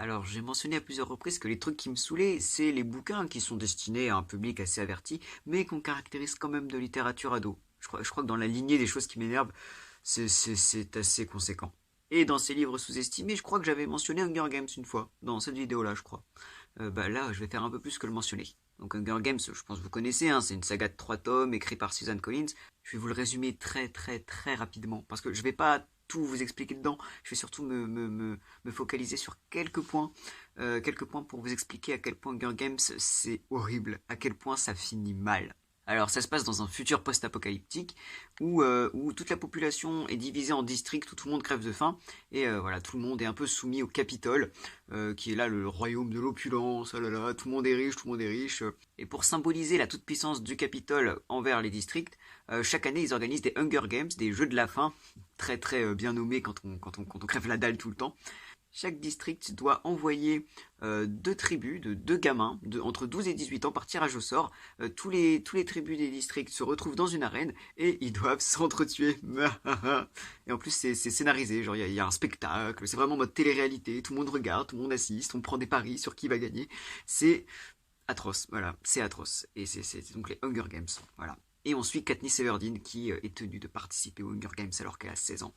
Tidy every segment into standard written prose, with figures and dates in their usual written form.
Alors, j'ai mentionné à plusieurs reprises que les trucs qui me saoulaient, c'est les bouquins qui sont destinés à un public assez averti, mais qu'on caractérise quand même de littérature ado. Je crois que dans la lignée des choses qui m'énervent, c'est assez conséquent. Et dans ces livres sous-estimés, je crois que j'avais mentionné Hunger Games une fois, dans cette vidéo-là, je crois. Bah là, je vais faire un peu plus que le mentionner. Donc Hunger Games, je pense que vous connaissez, hein, c'est une saga de 3 tomes écrite par Susan Collins. Je vais vous le résumer très très très rapidement, parce que je vais pas tout vous expliquer dedans, je vais surtout me focaliser sur quelques points pour vous expliquer à quel point Hunger Games c'est horrible, à quel point ça finit mal. Alors ça se passe dans un futur post-apocalyptique où toute la population est divisée en districts où tout le monde crève de faim et voilà, tout le monde est un peu soumis au Capitole qui est là le royaume de l'opulence, oh là là, tout le monde est riche, tout le monde est riche. Et pour symboliser la toute-puissance du Capitole envers les districts, chaque année ils organisent des Hunger Games, des jeux de la faim, très très bien nommés quand on crève la dalle tout le temps. Chaque district doit envoyer deux tribus de deux gamins entre 12 et 18 ans par tirage au sort. Tous les tribus des districts se retrouvent dans une arène et ils doivent s'entretuer. Et en plus c'est scénarisé, genre il y a un spectacle, c'est vraiment en mode télé-réalité, tout le monde regarde, tout le monde assiste, on prend des paris sur qui va gagner. C'est atroce, voilà, c'est atroce. Et c'est donc les Hunger Games, voilà. Et on suit Katniss Everdeen qui est tenue de participer aux Hunger Games alors qu'elle a 16 ans.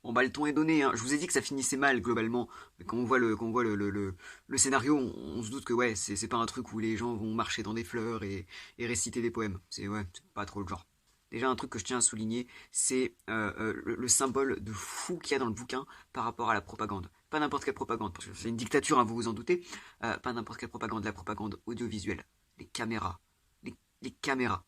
Bon bah le ton est donné, hein. Je vous ai dit que ça finissait mal globalement. Mais quand on voit le scénario, on se doute que ouais, c'est pas un truc où les gens vont marcher dans des fleurs et réciter des poèmes. C'est pas trop le genre. Déjà un truc que je tiens à souligner, c'est le symbole de fou qu'il y a dans le bouquin par rapport à la propagande. Pas n'importe quelle propagande, parce que c'est une dictature, hein, vous vous en doutez. Pas n'importe quelle propagande, la propagande audiovisuelle. Les caméras. Les caméras.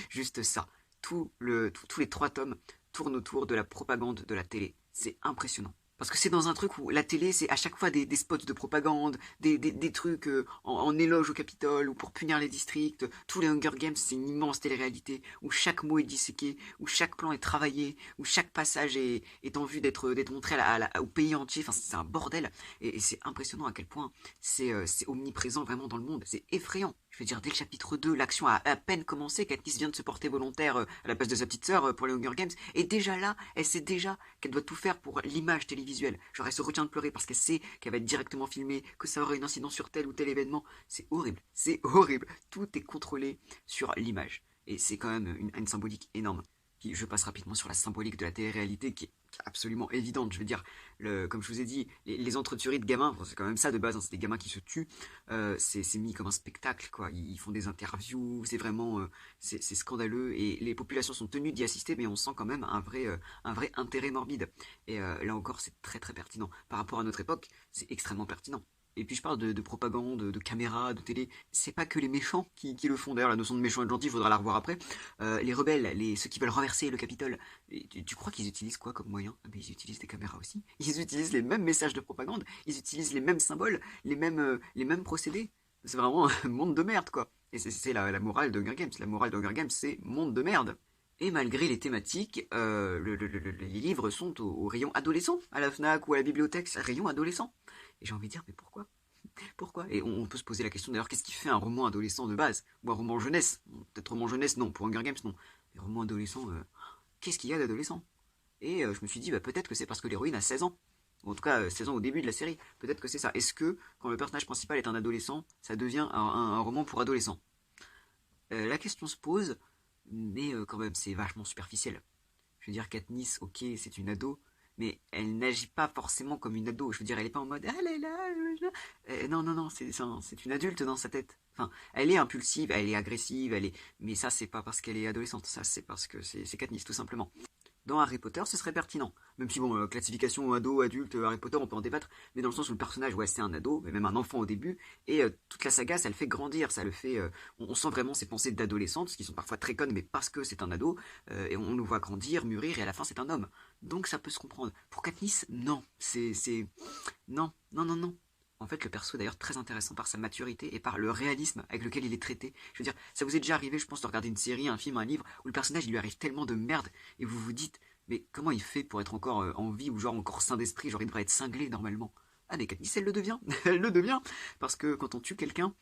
Juste ça. Tous les 3 tomes tourne autour de la propagande de la télé. C'est impressionnant. Parce que c'est dans un truc où la télé, c'est à chaque fois des spots de propagande, des trucs en éloge au Capitole ou pour punir les districts. Tous les Hunger Games, c'est une immense télé-réalité où chaque mot est disséqué, où chaque plan est travaillé, où chaque passage est en vue d'être montré au pays entier. Enfin, c'est un bordel. Et c'est impressionnant à quel point c'est omniprésent vraiment dans le monde. C'est effrayant. Je veux dire, dès le chapitre 2, l'action a à peine commencé, Katniss vient de se porter volontaire à la place de sa petite sœur pour les Hunger Games, et déjà là, elle sait déjà qu'elle doit tout faire pour l'image télévisuelle. Genre, elle se retient de pleurer parce qu'elle sait qu'elle va être directement filmée, que ça aura une incidence sur tel ou tel événement. C'est horrible, c'est horrible. Tout est contrôlé sur l'image. Et c'est quand même une symbolique énorme. Puis je passe rapidement sur la symbolique de la télé-réalité qui est absolument évidente. Je veux dire, comme je vous ai dit, les entretueries de gamins, bon, c'est quand même ça de base, hein, c'est des gamins qui se tuent. C'est mis comme un spectacle, quoi. Ils font des interviews, c'est vraiment, c'est scandaleux et les populations sont tenues d'y assister, mais on sent quand même un vrai intérêt morbide. Et là encore, c'est très très pertinent. Par rapport à notre époque, c'est extrêmement pertinent. Et puis je parle de propagande, de caméra, de télé. C'est pas que les méchants qui le font. D'ailleurs, la notion de méchant et de gentil, il faudra la revoir après. Les rebelles, ceux qui veulent renverser le Capitole, tu crois qu'ils utilisent quoi comme moyen? Ah, mais ils utilisent des caméras aussi. Ils utilisent les mêmes messages de propagande, ils utilisent les mêmes symboles, les mêmes procédés. C'est vraiment un monde de merde, quoi. Et c'est la morale d'Hunger Games. La morale d'Hunger Games, c'est monde de merde. Et malgré les thématiques, les livres sont au rayon adolescent, à la FNAC ou à la bibliothèque, c'est un rayon adolescent. Et j'ai envie de dire, mais pourquoi? Pourquoi? Et on peut se poser la question d'ailleurs, qu'est-ce qui fait un roman adolescent de base? Ou un roman jeunesse? Peut-être roman jeunesse, non, pour Hunger Games, non. Mais roman adolescent, qu'est-ce qu'il y a d'adolescent? Et je me suis dit, bah, peut-être que c'est parce que l'héroïne a 16 ans. En tout cas, 16 ans au début de la série. Peut-être que c'est ça. Est-ce que, quand le personnage principal est un adolescent, ça devient un roman pour adolescents? La question se pose, mais quand même, c'est vachement superficiel. Je veux dire, Katniss, ok, c'est une ado, mais elle n'agit pas forcément comme une ado. Je veux dire, elle est pas en mode ah là là, non non non, c'est une adulte dans sa tête. Enfin, elle est impulsive, elle est agressive, mais ça c'est pas parce qu'elle est adolescente, ça c'est parce que c'est Katniss tout simplement. Dans Harry Potter, ce serait pertinent. Même si, bon, classification ado, adulte, Harry Potter, on peut en débattre, mais dans le sens où le personnage, ouais, c'est un ado, mais même un enfant au début, et toute la saga, ça le fait grandir, ça le fait... on sent vraiment ses pensées d'adolescente, qui sont parfois très connes, mais parce que c'est un ado, et on nous voit grandir, mûrir, et à la fin, c'est un homme. Donc ça peut se comprendre. Pour Katniss, non. Non, non, non, non. En fait, le perso est d'ailleurs très intéressant par sa maturité et par le réalisme avec lequel il est traité. Je veux dire, ça vous est déjà arrivé, je pense, de regarder une série, un film, un livre, où le personnage, il lui arrive tellement de merde, et vous vous dites, mais comment il fait pour être encore en vie, ou genre encore sain d'esprit, genre il devrait être cinglé normalement. Ah mais Katniss, elle le devient, elle le devient, parce que quand on tue quelqu'un,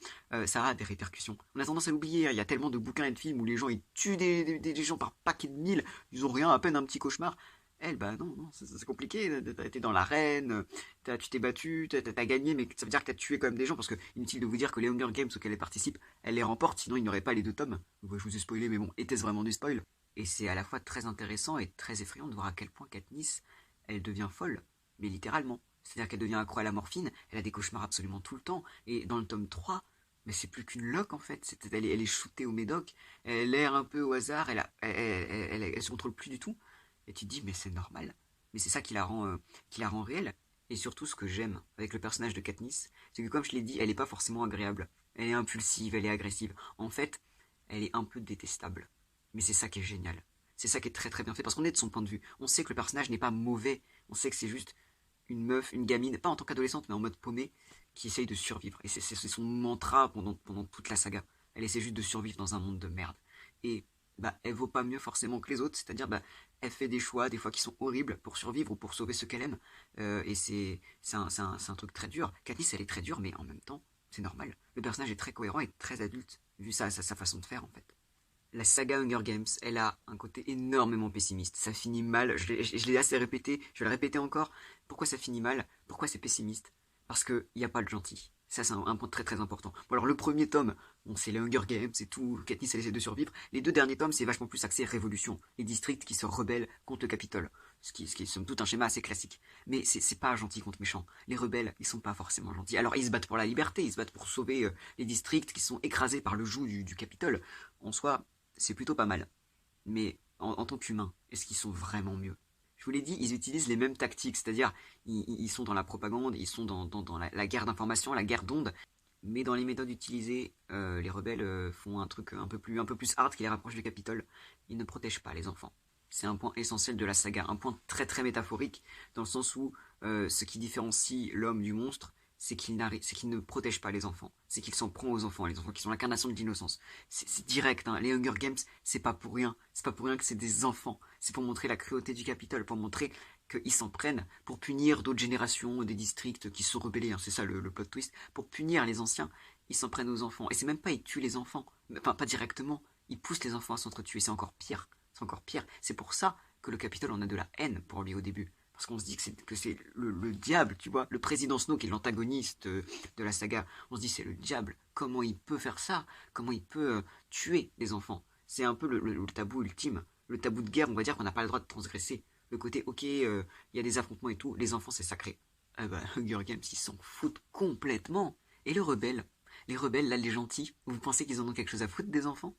ça a des répercussions. On a tendance à l'oublier, il y a tellement de bouquins et de films où les gens ils tuent des gens par paquets de mille, ils ont rien, à peine un petit cauchemar. Elle, bah non, non, c'est compliqué, t'as été dans l'arène, tu t'es battu, t'as gagné, mais ça veut dire que t'as tué quand même des gens, parce que inutile de vous dire que les Hunger Games auxquels elle participe, elle les remporte, sinon il n'y aurait pas les 2 tomes. Je vous ai spoilé, mais bon, était-ce vraiment du spoil? Et c'est à la fois très intéressant et très effrayant de voir à quel point Katniss, elle devient folle, mais littéralement. C'est-à-dire qu'elle devient accro à la morphine, elle a des cauchemars absolument tout le temps, et dans le tome 3, mais c'est plus qu'une loque en fait, elle est shootée au médoc, elle erre un peu au hasard, elle se contrôle plus du tout. Et tu te dis, mais c'est normal. Mais c'est ça qui la rend réelle. Et surtout, ce que j'aime avec le personnage de Katniss, c'est que comme je l'ai dit, elle n'est pas forcément agréable. Elle est impulsive, elle est agressive. En fait, elle est un peu détestable. Mais c'est ça qui est génial. C'est ça qui est très très bien fait, parce qu'on est de son point de vue. On sait que le personnage n'est pas mauvais. On sait que c'est juste une meuf, une gamine, pas en tant qu'adolescente, mais en mode paumé, qui essaye de survivre. Et c'est son mantra pendant toute la saga. Elle essaie juste de survivre dans un monde de merde. Et bah, elle vaut pas mieux forcément que les autres, c'est-à-dire bah, elle fait des choix des fois qui sont horribles pour survivre ou pour sauver ceux qu'elle aime. Et c'est un truc très dur. Katniss, elle est très dure, mais en même temps, c'est normal. Le personnage est très cohérent et très adulte, vu sa façon de faire en fait. La saga Hunger Games, elle a un côté énormément pessimiste. Ça finit mal, je l'ai assez répété, je vais le répéter encore. Pourquoi ça finit mal? Pourquoi c'est pessimiste? Parce qu'il n'y a pas de gentil. Ça, c'est un point très très important. Bon, alors, le premier tome, bon, c'est les Hunger Games, c'est tout. Katniss, elle essaie de survivre. Les 2 derniers tomes, c'est vachement plus axé révolution. Les districts qui se rebellent contre le Capitole. Ce qui est somme toute un schéma assez classique. Mais c'est pas gentil contre méchant. Les rebelles, ils sont pas forcément gentils. Alors, ils se battent pour la liberté, ils se battent pour sauver les districts qui sont écrasés par le joug du Capitole. En soi, c'est plutôt pas mal. Mais en tant qu'humains, est-ce qu'ils sont vraiment mieux? Je vous l'ai dit, ils utilisent les mêmes tactiques, c'est-à-dire ils sont dans la propagande, ils sont dans la guerre d'information, la guerre d'ondes, mais dans les méthodes utilisées, les rebelles font un truc un peu plus hard qui les rapproche du Capitole. Ils ne protègent pas les enfants. C'est un point essentiel de la saga, un point très très métaphorique, dans le sens où ce qui différencie l'homme du monstre, c'est qu'il ne protège pas les enfants, c'est qu'il s'en prend aux enfants, les enfants qui sont l'incarnation de l'innocence. C'est direct, hein. Les Hunger Games, c'est pas pour rien. C'est pas pour rien que c'est des enfants. C'est pour montrer la cruauté du Capitole, pour montrer qu'ils s'en prennent pour punir d'autres générations, des districts qui se sont rebellés, hein. C'est ça le plot twist. Pour punir les anciens, ils s'en prennent aux enfants. Et c'est même pas ils tuent les enfants, enfin pas directement. Ils poussent les enfants à s'entretuer. C'est encore pire. C'est encore pire. C'est pour ça que le Capitole en a de la haine pour lui au début. Parce qu'on se dit que c'est le diable, tu vois. Le président Snow, qui est l'antagoniste de la saga, on se dit c'est le diable. Comment il peut faire ça? Comment il peut tuer des enfants? C'est un peu le tabou ultime. Le tabou de guerre, on va dire qu'on n'a pas le droit de transgresser. Le côté, ok, il y a des affrontements et tout, les enfants c'est sacré. Ah bah, Hunger Games, ils s'en foutent complètement. Et les rebelles, là, les gentils, vous pensez qu'ils en ont quelque chose à foutre des enfants?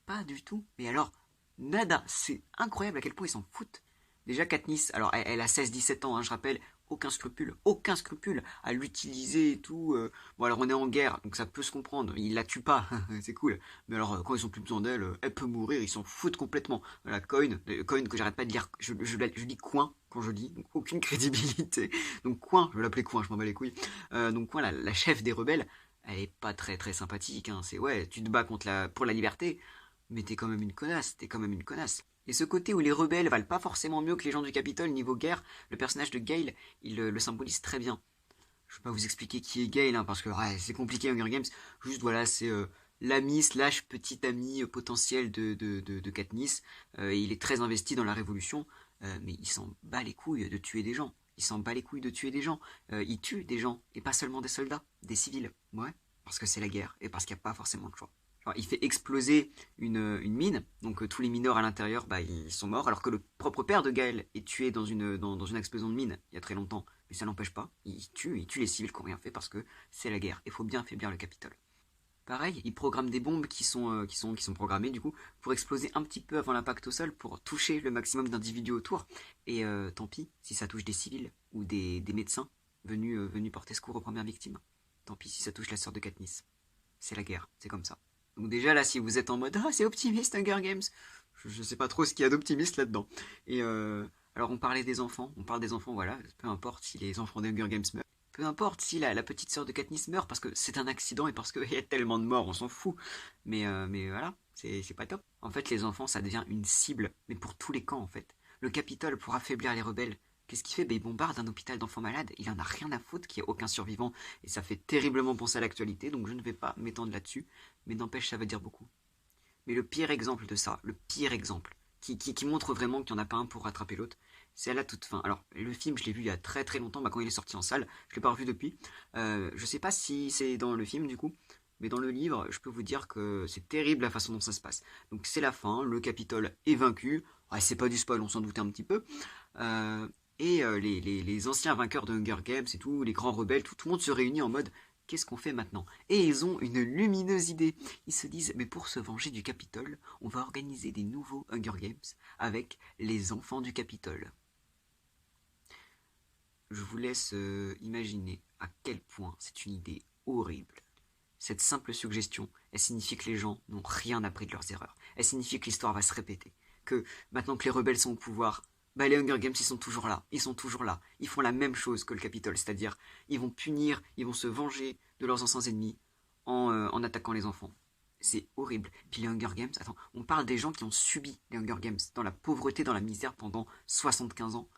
Pas du tout. Mais alors, nada. C'est incroyable à quel point ils s'en foutent. Déjà, Katniss, alors elle a 16-17 ans, hein, je rappelle, aucun scrupule à l'utiliser et tout. Bon, alors on est en guerre, donc ça peut se comprendre. Il la tue pas, c'est cool. Mais alors, quand ils ont plus besoin d'elle, elle peut mourir, ils s'en foutent complètement. La Coin que j'arrête pas de lire, je dis Coin quand je lis, donc aucune crédibilité. Donc Coin, je vais l'appeler Coin, je m'en bats les couilles. Donc Coin, la chef des rebelles, elle est pas très très sympathique. Hein. C'est ouais, tu te bats pour la liberté, mais t'es quand même une connasse. Et ce côté où les rebelles valent pas forcément mieux que les gens du Capitole niveau guerre, le personnage de Gale, il le symbolise très bien. Je vais pas vous expliquer qui est Gale, hein, parce que ouais, c'est compliqué Hunger Games. Juste voilà, c'est l'ami slash petit ami potentiel de Katniss. Il est très investi dans la révolution, mais il s'en bat les couilles de tuer des gens. Il s'en bat les couilles de tuer des gens. Il tue des gens, et pas seulement des soldats, des civils. Ouais, parce que c'est la guerre, et parce qu'il n'y a pas forcément de choix. Genre, il fait exploser une mine, donc tous les mineurs à l'intérieur, bah, ils sont morts, alors que le propre père de Gaël est tué dans une explosion de mine il y a très longtemps. Mais ça n'empêche pas, il tue les civils qui n'ont rien fait parce que c'est la guerre. Il faut bien affaiblir le Capitole. Pareil, il programme des bombes qui sont programmées du coup pour exploser un petit peu avant l'impact au sol pour toucher le maximum d'individus autour. Et tant pis si ça touche des civils ou des médecins venus porter secours aux premières victimes. Tant pis si ça touche la sœur de Katniss. C'est la guerre, c'est comme ça. Donc déjà là, si vous êtes en mode ah c'est optimiste Hunger Games, je sais pas trop ce qu'il y a d'optimiste là-dedans. Et alors on parle des enfants, voilà, peu importe si les enfants des Hunger Games meurent, peu importe si la petite sœur de Katniss meurt parce que c'est un accident et parce qu'il y a tellement de morts, on s'en fout. Mais voilà, c'est pas top. En fait, les enfants, ça devient une cible, mais pour tous les camps en fait. Le Capitole pour affaiblir les rebelles. Qu'est-ce qu'il fait? Ben, il bombarde un hôpital d'enfants malades. Il en a rien à foutre qu'il n'y ait aucun survivant. Et ça fait terriblement penser à l'actualité, donc je ne vais pas m'étendre là-dessus. Mais n'empêche, ça veut dire beaucoup. Mais le pire exemple de ça, le pire exemple, qui montre vraiment qu'il n'y en a pas un pour rattraper l'autre, C'est à la toute fin. Alors, le film, je l'ai vu il y a très très longtemps, bah, quand il est sorti en salle, je l'ai pas revu depuis. Je sais pas si c'est dans le film du coup, mais dans le livre, je peux vous dire que c'est terrible la façon dont ça se passe. Donc c'est la fin, le Capitole est vaincu. Ouais, c'est pas du spoil, on s'en doutait un petit peu. Euh, les anciens vainqueurs de Hunger Games et tout, les grands rebelles, tout le monde se réunit en mode qu'est-ce qu'on fait maintenant? Et ils ont une lumineuse idée. Ils se disent mais pour se venger du Capitole, on va organiser des nouveaux Hunger Games avec les enfants du Capitole. Je vous laisse imaginer à quel point c'est une idée horrible. Cette simple suggestion, elle signifie que les gens n'ont rien appris de leurs erreurs. Elle signifie que l'histoire va se répéter. Que maintenant que les rebelles sont au pouvoir, bah les Hunger Games ils sont toujours là. Ils sont toujours là. Ils font la même chose que le Capitole, c'est-à-dire ils vont punir, ils vont se venger de leurs anciens ennemis en attaquant les enfants. C'est horrible. Puis les Hunger Games, attends, on parle des gens qui ont subi les Hunger Games dans la pauvreté, dans la misère pendant 75 ans.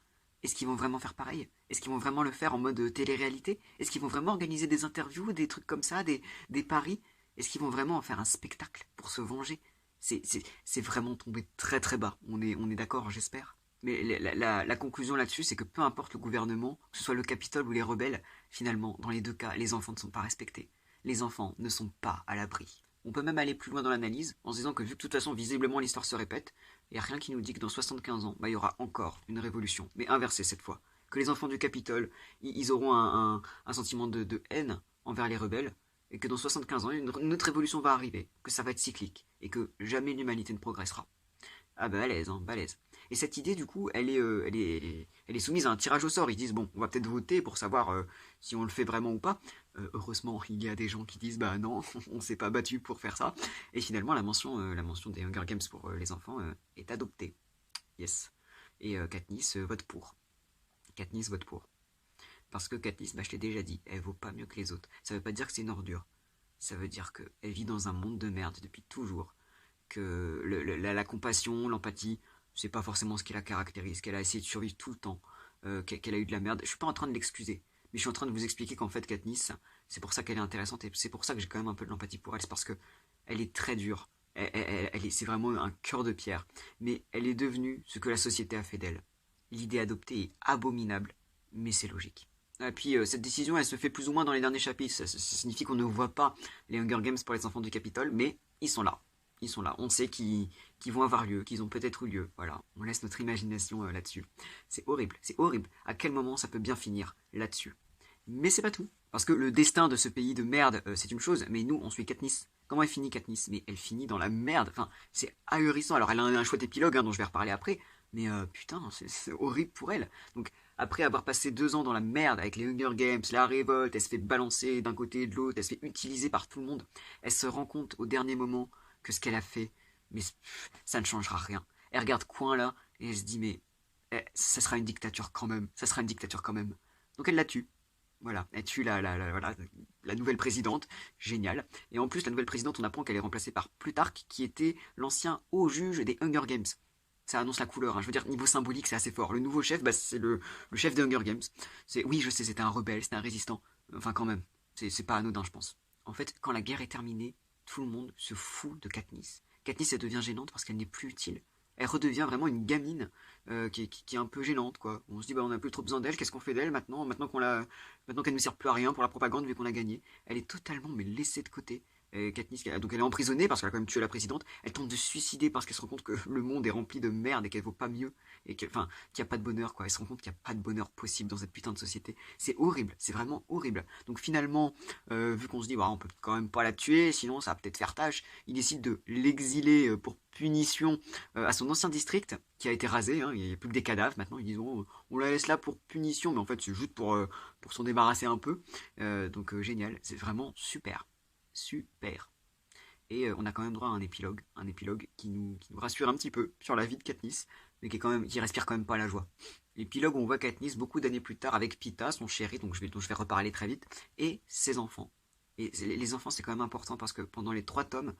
Est-ce qu'ils vont vraiment faire pareil? Est-ce qu'ils vont vraiment le faire en mode télé-réalité? Est-ce qu'ils vont vraiment organiser des interviews, des trucs comme ça, des paris? Est-ce qu'ils vont vraiment en faire un spectacle pour se venger? C'est vraiment tombé très très bas. On est d'accord, j'espère. Mais la conclusion là-dessus, c'est que peu importe le gouvernement, que ce soit le Capitole ou les rebelles, finalement, dans les deux cas, les enfants ne sont pas respectés. Les enfants ne sont pas à l'abri. On peut même aller plus loin dans l'analyse en se disant que vu que de toute façon, visiblement, l'histoire se répète, il n'y a rien qui nous dit que dans 75 ans, bah, il y aura encore une révolution, mais inversée cette fois. Que les enfants du Capitole, ils auront un sentiment de haine envers les rebelles, et que dans 75 ans, une autre révolution va arriver, que ça va être cyclique, et que jamais l'humanité ne progressera. Ah bah balèze, hein, balèze. Et cette idée, du coup, elle est soumise à un tirage au sort. Ils disent, bon, on va peut-être voter pour savoir si on le fait vraiment ou pas. Heureusement, il y a des gens qui disent, bah non, on s'est pas battu pour faire ça. Et finalement, la mention des Hunger Games pour les enfants est adoptée. Yes. Et Katniss vote pour. Katniss vote pour. Parce que Katniss, bah, je t'ai déjà dit, elle vaut pas mieux que les autres. Ça veut pas dire que c'est une ordure. Ça veut dire qu'elle vit dans un monde de merde depuis toujours, que la compassion, l'empathie, c'est pas forcément ce qui la caractérise, qu'elle a essayé de survivre tout le temps, qu'elle a eu de la merde. Je suis pas en train de l'excuser, mais je suis en train de vous expliquer qu'en fait Katniss, c'est pour ça qu'elle est intéressante et c'est pour ça que j'ai quand même un peu de l'empathie pour elle, c'est parce que elle est très dure. C'est vraiment un cœur de pierre, mais elle est devenue ce que la société a fait d'elle. L'idée adoptée est abominable, mais c'est logique. Et puis cette décision, elle se fait plus ou moins dans les derniers chapitres. Ça signifie qu'on ne voit pas les Hunger Games pour les enfants du Capitole, mais ils sont là. Ils sont là. On sait qu'ils vont avoir lieu, qu'ils ont peut-être eu lieu. Voilà, on laisse notre imagination là-dessus. C'est horrible, c'est horrible. À quel moment ça peut bien finir là-dessus? Mais c'est pas tout. Parce que le destin de ce pays de merde, c'est une chose, mais nous, on suit Katniss. Comment elle finit Katniss? Mais elle finit dans la merde. Enfin, c'est ahurissant. Alors, elle a un chouette épilogue, hein, dont je vais reparler après. Mais putain, c'est horrible pour elle. Donc, après avoir passé 2 ans dans la merde avec les Hunger Games, la révolte, elle se fait balancer d'un côté et de l'autre, elle se fait utiliser par tout le monde. Elle se rend compte au dernier moment que ce qu'elle a fait, mais ça ne changera rien. Elle regarde Coin là et elle se dit mais ça sera une dictature quand même, ça sera une dictature quand même. Donc elle la tue. Voilà, elle tue voilà, la nouvelle présidente, génial. Et en plus, la nouvelle présidente, on apprend qu'elle est remplacée par Plutarque, qui était l'ancien haut juge des Hunger Games. Ça annonce la couleur, hein. Je veux dire, niveau symbolique, c'est assez fort. Le nouveau chef, bah, c'est le chef des Hunger Games. Oui, je sais, c'était un rebelle, c'était un résistant. Enfin, quand même, c'est pas anodin, je pense. En fait, quand la guerre est terminée, tout le monde se fout de Katniss. Katniss, elle devient gênante parce qu'elle n'est plus utile. Elle redevient vraiment une gamine qui est un peu gênante, quoi. On se dit, bah, on n'a plus trop besoin d'elle, qu'est-ce qu'on fait d'elle maintenant, maintenant qu'elle ne sert plus à rien pour la propagande vu qu'on a gagné. Elle est totalement mais laissée de côté. Katniss, donc elle est emprisonnée parce qu'elle a quand même tué la présidente. Elle tente de se suicider parce qu'elle se rend compte que le monde est rempli de merde et qu'elle vaut pas mieux et qu'il n'y a pas de bonheur, quoi. Elle se rend compte qu'il n'y a pas de bonheur possible dans cette putain de société. C'est horrible, c'est vraiment horrible. Donc finalement, vu qu'on se dit, bah, on peut quand même pas la tuer, sinon ça va peut-être faire tâche, il décide de l'exiler pour punition à son ancien district qui a été rasé, hein. Il n'y a plus que des cadavres maintenant. Ils disent on la laisse là pour punition, mais en fait c'est juste pour s'en débarrasser un peu. Donc génial, c'est vraiment super. Super. Et on a quand même droit à un épilogue qui nous rassure un petit peu sur la vie de Katniss, mais qui respire quand même pas la joie. L'épilogue où on voit Katniss beaucoup d'années plus tard avec Pita, son chéri, dont je vais reparler très vite, et ses enfants. Et les enfants, c'est quand même important parce que pendant les 3 tomes,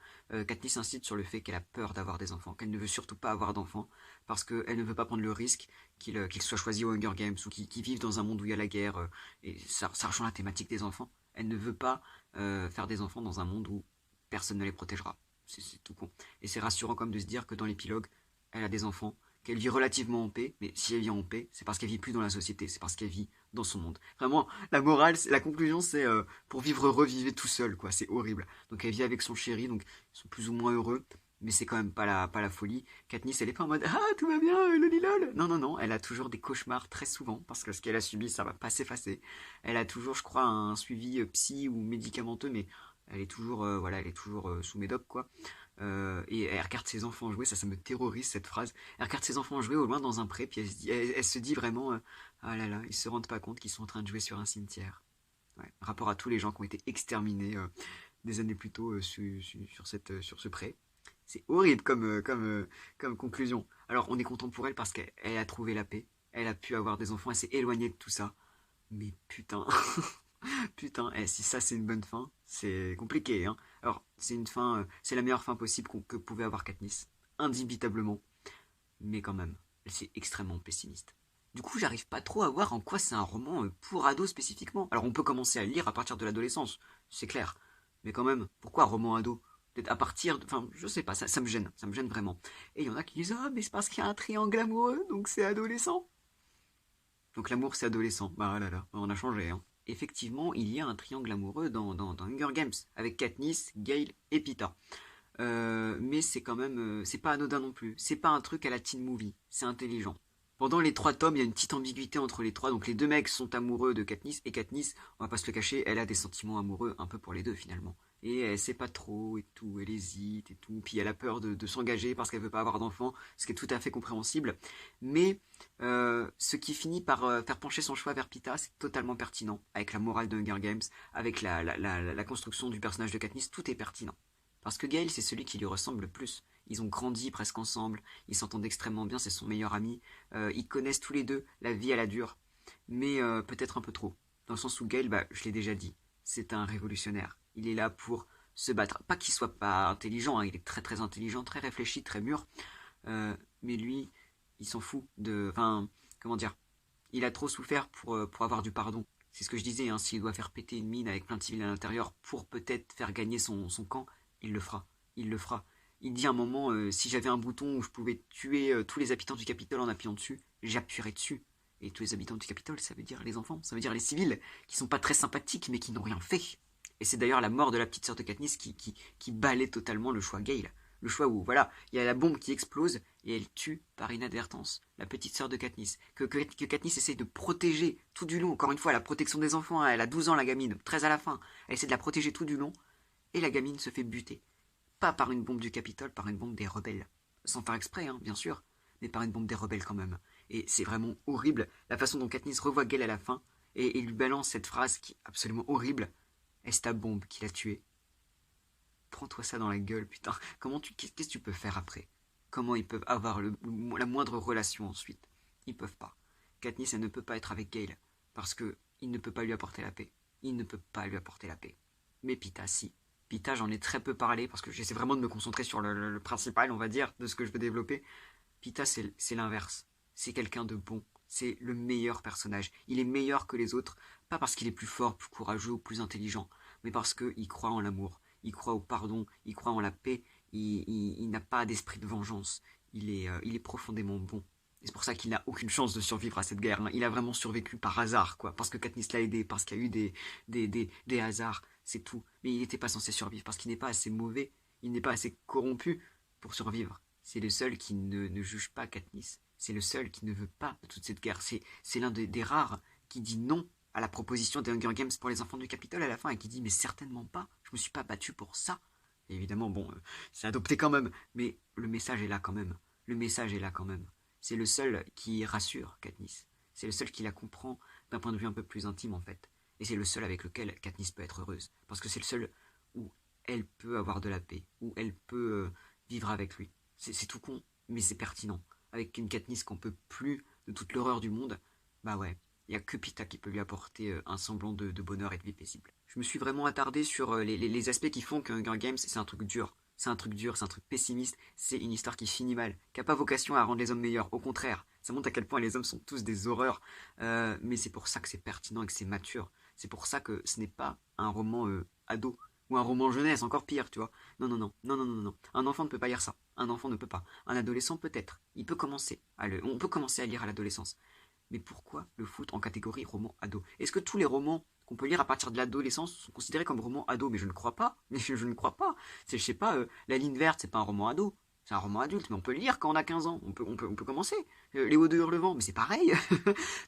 Katniss insiste sur le fait qu'elle a peur d'avoir des enfants, qu'elle ne veut surtout pas avoir d'enfants, parce qu'elle ne veut pas prendre le risque qu'ils soient choisis au Hunger Games ou qu'ils vivent dans un monde où il y a la guerre, et ça rejoint la thématique des enfants. Elle ne veut pas faire des enfants dans un monde où personne ne les protégera. C'est tout con. Et c'est rassurant comme de se dire que dans l'épilogue, elle a des enfants, qu'elle vit relativement en paix, mais si elle vit en paix, c'est parce qu'elle vit plus dans la société, c'est parce qu'elle vit dans son monde. Vraiment, la morale, la conclusion, c'est pour vivre heureux, vivez tout seul, quoi. C'est horrible. Donc elle vit avec son chéri, donc ils sont plus ou moins heureux, mais c'est quand même pas la folie. Katniss, elle est pas en mode ah tout va bien, lolilol. Non non non, elle a toujours des cauchemars très souvent parce que ce qu'elle a subi, ça va pas s'effacer. Elle a toujours, je crois, un suivi psy ou médicamenteux, mais elle est toujours voilà, elle est toujours sous médoc quoi. Et elle regarde ses enfants jouer, ça me terrorise cette phrase. Elle regarde ses enfants jouer au loin dans un pré, puis elle se dit vraiment ah là là, ils se rendent pas compte qu'ils sont en train de jouer sur un cimetière. Ouais, rapport à tous les gens qui ont été exterminés des années plus tôt sur ce pré. C'est horrible comme conclusion. Alors on est content pour elle parce qu'elle a trouvé la paix, elle a pu avoir des enfants, elle s'est éloignée de tout ça. Mais putain, putain, si ça c'est une bonne fin, c'est compliqué. Hein. Alors c'est une fin, c'est la meilleure fin possible que pouvait avoir Katniss, indubitablement. Mais quand même, c'est extrêmement pessimiste. Du coup, j'arrive pas trop à voir en quoi c'est un roman pour ados spécifiquement. Alors on peut commencer à le lire à partir de l'adolescence, c'est clair. Mais quand même, pourquoi roman ado? Peut-être à partir de... Enfin, je sais pas, ça me gêne vraiment. Et il y en a qui disent ah mais c'est parce qu'il y a un triangle amoureux, donc c'est adolescent. Donc l'amour c'est adolescent. Bah là là, on a changé. Hein. Effectivement, il y a un triangle amoureux dans Hunger Games, avec Katniss, Gale et Peeta. Mais c'est quand même, c'est pas anodin non plus. C'est pas un truc à la teen movie. C'est intelligent. Pendant les 3 tomes, il y a une petite ambiguïté entre les trois. Donc les deux mecs sont amoureux de Katniss et Katniss, on va pas se le cacher, elle a des sentiments amoureux un peu pour les deux finalement. Et elle sait pas trop et tout, elle hésite et tout. Puis elle a peur de s'engager parce qu'elle veut pas avoir d'enfant, ce qui est tout à fait compréhensible. Mais ce qui finit par faire pencher son choix vers Pita, c'est totalement pertinent avec la morale de Hunger Games, avec la construction du personnage de Katniss, tout est pertinent. Parce que Gale, c'est celui qui lui ressemble le plus. Ils ont grandi presque ensemble, ils s'entendent extrêmement bien, c'est son meilleur ami. Ils connaissent tous les deux la vie à la dure, mais peut-être un peu trop. Dans le sens où Gale, bah, je l'ai déjà dit, c'est un révolutionnaire. Il est là pour se battre. Pas qu'il soit pas intelligent, hein, il est très très intelligent, très réfléchi, très mûr. Mais lui, il s'en fout de... Enfin, comment dire. Il a trop souffert pour avoir du pardon. C'est ce que je disais, hein, s'il doit faire péter une mine avec plein de civils à l'intérieur pour peut-être faire gagner son camp, il le fera. Il le fera. Il dit à un moment, si j'avais un bouton où je pouvais tuer tous les habitants du Capitole en appuyant dessus, j'appuierais dessus. Et tous les habitants du Capitole, ça veut dire les enfants, ça veut dire les civils, qui sont pas très sympathiques, mais qui n'ont rien fait. Et c'est d'ailleurs la mort de la petite sœur de Katniss qui balaie totalement le choix Gale. Le choix où, voilà, il y a la bombe qui explose et elle tue par inadvertance la petite sœur de Katniss. Que Katniss essaie de protéger tout du long. Encore une fois, la protection des enfants, hein, elle a 12 ans la gamine, 13 à la fin. Elle essaie de la protéger tout du long et la gamine se fait buter. Pas par une bombe du Capitole, par une bombe des rebelles. Sans faire exprès, hein, bien sûr, mais par une bombe des rebelles quand même. Et c'est vraiment horrible la façon dont Katniss revoit Gale à la fin et lui balance cette phrase qui est absolument horrible. Est-ce ta bombe qui l'a tué? Prends-toi ça dans la gueule, putain. Qu'est-ce que tu peux faire après? Comment ils peuvent avoir la moindre relation ensuite? Ils peuvent pas. Katniss, elle ne peut pas être avec Gale parce que il ne peut pas lui apporter la paix. Il ne peut pas lui apporter la paix. Mais Pita, si. Pita, j'en ai très peu parlé parce que j'essaie vraiment de me concentrer sur le principal, on va dire, de ce que je veux développer. Pita, c'est l'inverse. C'est quelqu'un de bon. C'est le meilleur personnage. Il est meilleur que les autres, pas parce qu'il est plus fort, plus courageux ou plus intelligent, mais parce qu'il croit en l'amour, il croit au pardon, il croit en la paix, il n'a pas d'esprit de vengeance. Il est profondément bon. Et c'est pour ça qu'il n'a aucune chance de survivre à cette guerre. Hein. Il a vraiment survécu par hasard, quoi. Parce que Katniss l'a aidé, parce qu'il y a eu des hasards, c'est tout. Mais il n'était pas censé survivre, parce qu'il n'est pas assez mauvais, il n'est pas assez corrompu pour survivre. C'est le seul qui ne juge pas Katniss. C'est le seul qui ne veut pas de toute cette guerre. C'est l'un des rares qui dit non à la proposition des Hunger Games pour les enfants du Capitole à la fin et qui dit mais certainement pas, je me suis pas battu pour ça. Et évidemment, bon, c'est adopté quand même, mais le message est là quand même. Le message est là quand même. C'est le seul qui rassure Katniss. C'est le seul qui la comprend d'un point de vue un peu plus intime en fait. Et c'est le seul avec lequel Katniss peut être heureuse. Parce que c'est le seul où elle peut avoir de la paix, où elle peut vivre avec lui. C'est tout con, mais c'est pertinent. Avec une Katniss qu'on peut plus de toute l'horreur du monde, bah ouais, il n'y a que Pita qui peut lui apporter un semblant de bonheur et de vie paisible. Je me suis vraiment attardé sur les aspects qui font qu'Hunger Games, c'est un truc dur. C'est un truc dur, c'est un truc pessimiste, c'est une histoire qui finit mal, qui n'a pas vocation à rendre les hommes meilleurs, au contraire, ça montre à quel point les hommes sont tous des horreurs, mais c'est pour ça que c'est pertinent et que c'est mature, c'est pour ça que ce n'est pas un roman ado, Ou un roman jeunesse, encore pire, tu vois. Non, non, non, non, non, non, non. Un enfant ne peut pas lire ça. Un enfant ne peut pas. Un adolescent peut-être. Il peut commencer on peut commencer à lire à l'adolescence. Mais pourquoi le foutre en catégorie roman ado? Est-ce que tous les romans qu'on peut lire à partir de l'adolescence sont considérés comme romans ado? Mais je ne crois pas. Mais je ne crois pas. Je sais pas, La ligne verte, c'est pas un roman ado. C'est un roman adulte, mais on peut le lire quand on a 15 ans. On peut commencer. Les hauts de Hurlevent, mais c'est pareil.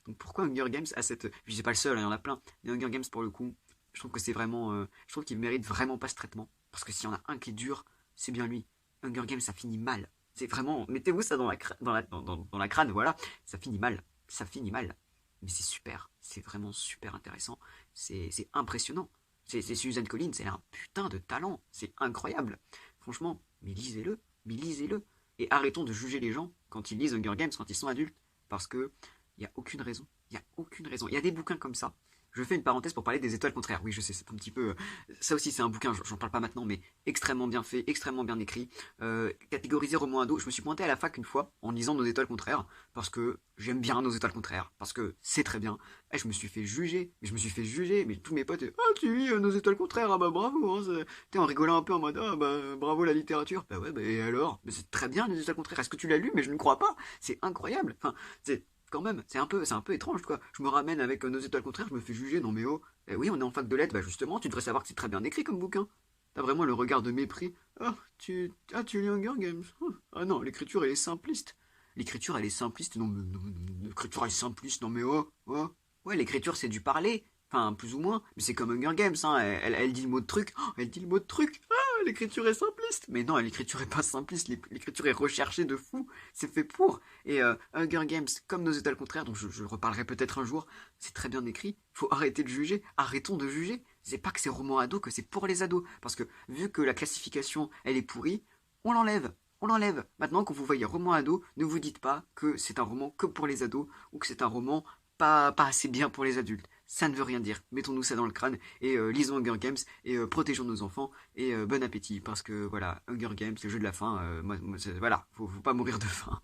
Donc pourquoi Hunger Games a cette... Je sais pas le seul, il y en a plein. Mais Hunger Games, pour le coup, je trouve que c'est vraiment... je trouve qu'il mérite vraiment pas ce traitement. Parce que s'il y en a un qui est dur, c'est bien lui. Hunger Games, ça finit mal. C'est vraiment... Mettez-vous ça dans la crâne, voilà. Ça finit mal. Ça finit mal. Mais c'est super. C'est vraiment super intéressant. C'est impressionnant. C'est Suzanne Collins, elle a un putain de talent. C'est incroyable. Franchement, mais lisez-le. Mais lisez-le. Et arrêtons de juger les gens quand ils lisent Hunger Games, quand ils sont adultes. Parce que il n'y a aucune raison. Il n'y a aucune raison. Il y a des bouquins comme ça. Je fais une parenthèse pour parler des étoiles contraires. Oui, je sais, c'est un petit peu... ça aussi, c'est un bouquin, j'en parle pas maintenant, mais extrêmement bien fait, extrêmement bien écrit. Catégorisé roman ado. Je me suis pointé à la fac une fois en lisant Nos étoiles contraires, parce que j'aime bien Nos étoiles contraires, parce que c'est très bien. Et je me suis fait juger, mais tous mes potes, ah, tu lis Nos étoiles contraires, ah bah bravo, hein, t'es en rigolant un peu en mode, ah bah bravo la littérature. Bah ouais, bah et alors? Mais c'est très bien Nos étoiles contraires, est-ce que tu l'as lu? Mais je ne crois pas, c'est incroyable. Enfin, c'est quand même, c'est un peu étrange, quoi. Je me ramène avec Nos étoiles contraires, je me fais juger, non mais oh, oui, on est en fac de lettres, bah justement, tu devrais savoir que c'est très bien écrit comme bouquin. T'as vraiment le regard de mépris. Tu lis Hunger Games. Ah non, l'écriture elle est simpliste. L'écriture elle est simpliste, non mais l'écriture elle est simpliste, non mais oh, oh. Ouais, l'écriture c'est du parler, enfin plus ou moins, mais c'est comme Hunger Games, hein. Elle dit le mot de truc, elle dit le mot de truc. Ah, l'écriture est simpliste. Mais non, l'écriture est pas simpliste, l'écriture est recherchée de fou. C'est fait pour. Et Hunger Games, comme Nos étoiles contraires, dont je reparlerai peut-être un jour, c'est très bien écrit. Faut arrêter de juger. Arrêtons de juger. C'est pas que c'est roman ado, que c'est pour les ados. Parce que vu que la classification, elle est pourrie, on l'enlève. On l'enlève. Maintenant, quand vous voyez roman ado, ne vous dites pas que c'est un roman que pour les ados ou que c'est un roman pas assez bien pour les adultes. Ça ne veut rien dire. Mettons-nous ça dans le crâne et lisons Hunger Games et protégeons nos enfants et bon appétit parce que voilà, Hunger Games, le jeu de la faim, voilà, faut pas mourir de faim.